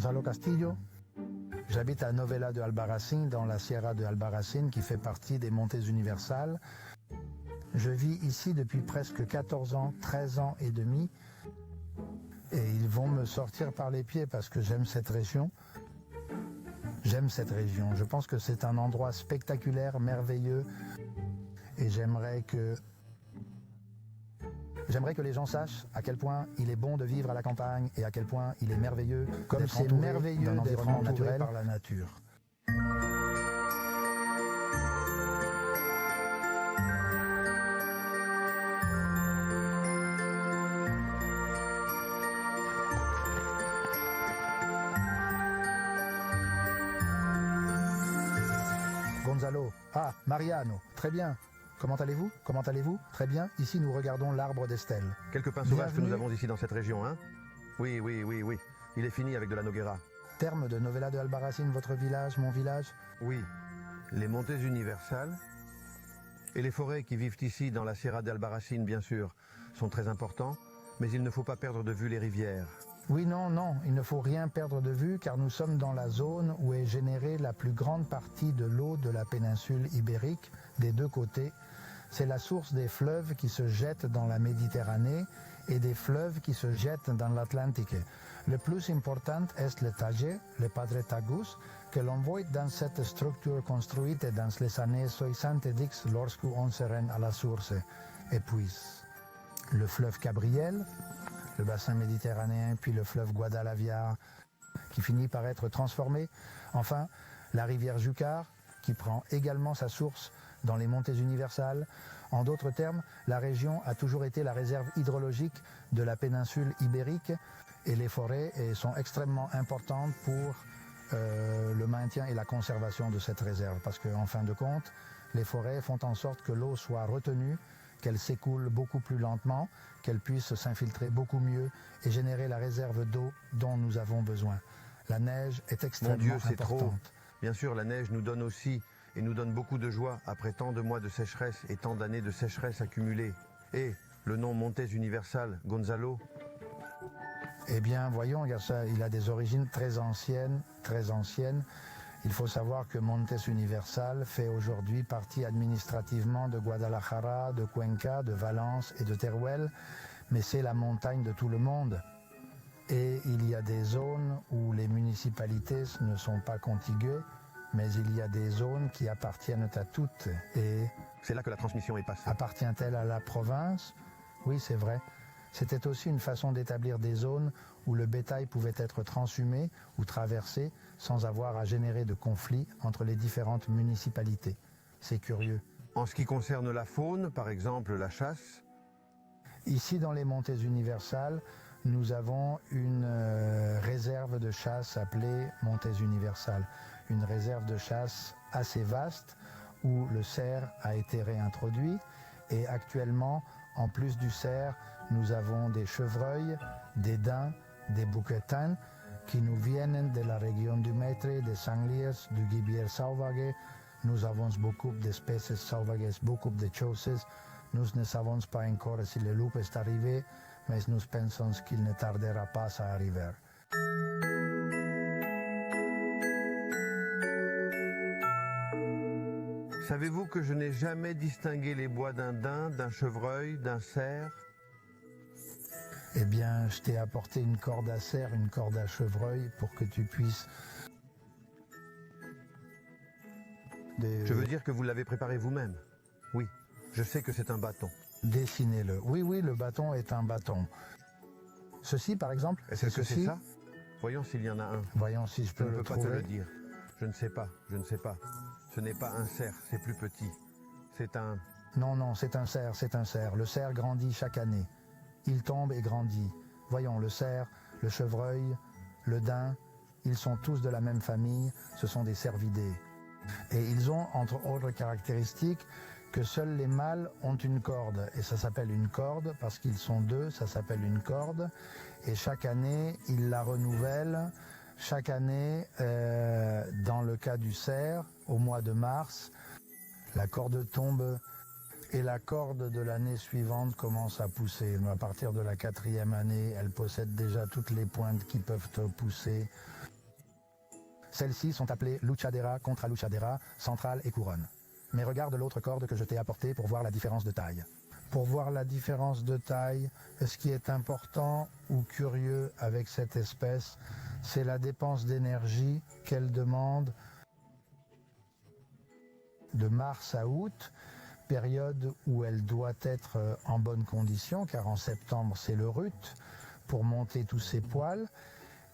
Gonzalo Castillo. J'habite à Novela de Albarracín, dans la Sierra de Albarracín, qui fait partie des Montes Universal. Je vis ici depuis presque 14 ans, 13 ans et demi. Et ils vont me sortir par les pieds parce que j'aime cette région. J'aime cette région. Je pense que c'est un endroit spectaculaire, merveilleux. Et j'aimerais que les gens sachent à quel point il est bon de vivre à la campagne et à quel point il est merveilleux, comme c'est merveilleux d'être entouré par la nature. Gonzalo, ah, Mariano, très bien. Comment allez-vous? Comment allez-vous? Très bien. Ici, nous regardons l'arbre d'Estelle. Quelques pins sauvages que nous avons ici dans cette région, hein? Oui. Il est fini avec de la noguera. Terme de Novela de Albarracín, votre village, mon village? Oui. Les Montes Universal et les forêts qui vivent ici dans la Sierra d'Albarracín, bien sûr, sont très importants, mais il ne faut pas perdre de vue les rivières. Oui, non, il ne faut rien perdre de vue car nous sommes dans la zone où est générée la plus grande partie de l'eau de la péninsule ibérique, des deux côtés. C'est la source des fleuves qui se jettent dans la Méditerranée et des fleuves qui se jettent dans l'Atlantique. Le plus important est le Tager, le Padre Tagus, que l'on voit dans cette structure construite dans les années 70 lorsqu'on se rend à la source. Et puis, le fleuve Cabriel, le bassin méditerranéen, puis le fleuve Guadalaviar, qui finit par être transformé. Enfin, la rivière Júcar, qui prend également sa source dans les Montes Universal. En d'autres termes, la région a toujours été la réserve hydrologique de la péninsule ibérique et les forêts sont extrêmement importantes pour le maintien et la conservation de cette réserve. Parce qu'en fin de compte, les forêts font en sorte que l'eau soit retenue, qu'elle s'écoule beaucoup plus lentement, qu'elle puisse s'infiltrer beaucoup mieux et générer la réserve d'eau dont nous avons besoin. La neige est extrêmement Mon Dieu, c'est importante. trop. Bien sûr, la neige nous donne aussi et nous donne beaucoup de joie après tant de mois de sécheresse et tant d'années de sécheresse accumulées. Et le nom Montes Universal, Gonzalo? Eh bien, voyons, il a des origines très anciennes, très anciennes. Il faut savoir que Montes Universal fait aujourd'hui partie administrativement de Guadalajara, de Cuenca, de Valence et de Teruel, mais c'est la montagne de tout le monde. Et il y a des zones où les municipalités ne sont pas contiguës, mais il y a des zones qui appartiennent à toutes. Et c'est là que la transmission est passée. Appartient-elle à la province? Oui, c'est vrai. C'était aussi une façon d'établir des zones où le bétail pouvait être transhumé ou traversé sans avoir à générer de conflits entre les différentes municipalités. C'est curieux. En ce qui concerne la faune, par exemple la chasse? Ici, dans les Montes Universal, nous avons une réserve de chasse appelée Montes Universal. Une réserve de chasse assez vaste où le cerf a été réintroduit et actuellement, en plus du cerf, nous avons des chevreuils, des daims, des bouquetins qui nous viennent de la région du Maître, des sangliers, du gibier sauvage. Nous avons beaucoup d'espèces sauvages, beaucoup de choses. Nous ne savons pas encore si le loup est arrivé, mais nous pensons qu'il ne tardera pas à arriver. Savez-vous que je n'ai jamais distingué les bois d'un daim, d'un chevreuil, d'un cerf? Eh bien, je t'ai apporté une corde à cerf, une corde à chevreuil pour que tu puisses... Je veux dire que vous l'avez préparé vous-même. Oui, je sais que c'est un bâton. Dessinez-le. Oui, le bâton est un bâton. Ceci, par exemple, est-ce que c'est ça? Voyons s'il y en a un. Voyons si je peux le trouver. Je ne peux pas te le dire. Je ne sais pas. Ce n'est pas un cerf, c'est plus petit. C'est un... Non, c'est un cerf. Le cerf grandit chaque année. Il tombe et grandit. Voyons, le cerf, le chevreuil, le daim, ils sont tous de la même famille, ce sont des cervidés. Et ils ont, entre autres caractéristiques, que seuls les mâles ont une corde. Et ça s'appelle une corde, parce qu'ils sont deux, ça s'appelle une corde. Et chaque année, ils la renouvellent. Chaque année, dans le cas du cerf, au mois de mars, la corde tombe et la corde de l'année suivante commence à pousser. À partir de la 4e année, elle possède déjà toutes les pointes qui peuvent pousser. Celles-ci sont appelées luchadera, contraluchadera, centrale et couronne. Mais regarde l'autre corde que je t'ai apportée pour voir la différence de taille. Pour voir la différence de taille, ce qui est important ou curieux avec cette espèce, c'est la dépense d'énergie qu'elle demande de mars à août, période où elle doit être en bonne condition, car en septembre c'est le rut, pour monter tous ses poils,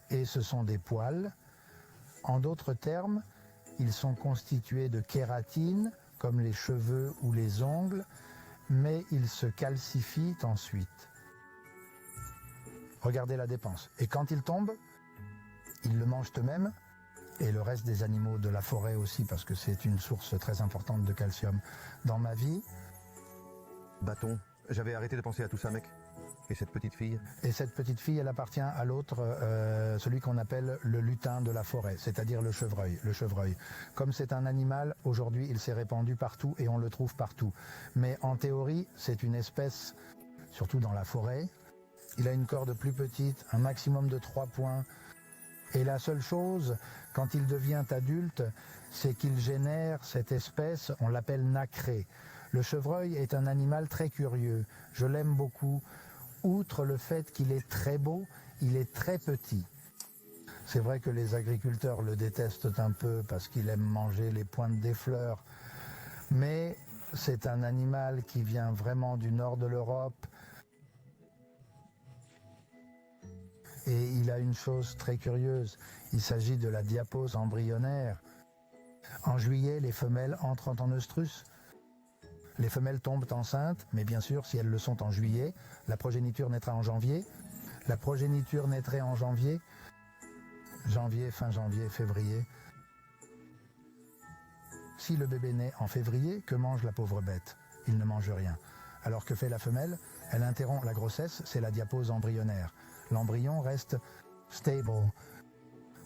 et ce sont des poils. En d'autres termes, ils sont constitués de kératine, comme les cheveux ou les ongles, mais ils se calcifient ensuite. Regardez la dépense. Et quand ils tombent, ils le mangent eux-mêmes, et le reste des animaux de la forêt aussi, parce que c'est une source très importante de calcium. Dans ma vie... Bâton, j'avais arrêté de penser à tout ça, mec. Et cette petite fille? Et cette petite fille, elle appartient à l'autre, celui qu'on appelle le lutin de la forêt, c'est-à-dire le chevreuil. Le chevreuil. Comme c'est un animal, aujourd'hui, il s'est répandu partout et on le trouve partout. Mais en théorie, c'est une espèce, surtout dans la forêt. Il a une corde plus petite, un maximum de 3 points. Et la seule chose, quand il devient adulte, c'est qu'il génère cette espèce, on l'appelle nacré. Le chevreuil est un animal très curieux. Je l'aime beaucoup. Outre le fait qu'il est très beau, il est très petit. C'est vrai que les agriculteurs le détestent un peu parce qu'il aime manger les pointes des fleurs. Mais c'est un animal qui vient vraiment du nord de l'Europe. Et il a une chose très curieuse, il s'agit de la diapause embryonnaire. En juillet, les femelles entrent en œstrus. Les femelles tombent enceintes, mais bien sûr, si elles le sont en juillet, la progéniture naîtra en janvier. La progéniture naîtrait en janvier, fin janvier, février. Si le bébé naît en février, que mange la pauvre bête? Il ne mange rien. Alors que fait la femelle? Elle interrompt la grossesse, c'est la diapause embryonnaire. L'embryon reste stable,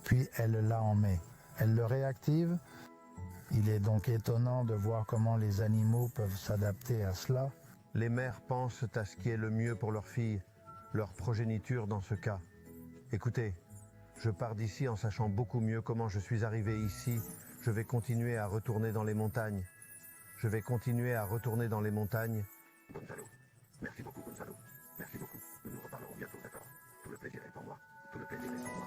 puis elle l'a en mai. Elle le réactive. Il est donc étonnant de voir comment les animaux peuvent s'adapter à cela. Les mères pensent à ce qui est le mieux pour leur fille, leur progéniture dans ce cas. Écoutez, je pars d'ici en sachant beaucoup mieux comment je suis arrivé ici. Je vais continuer à retourner dans les montagnes. Je vais continuer à retourner dans les montagnes. Gonzalo, merci beaucoup Gonzalo. Merci beaucoup. Nous nous reparlerons bientôt, d'accord? Tout le plaisir est pour moi. Tout le plaisir est pour moi.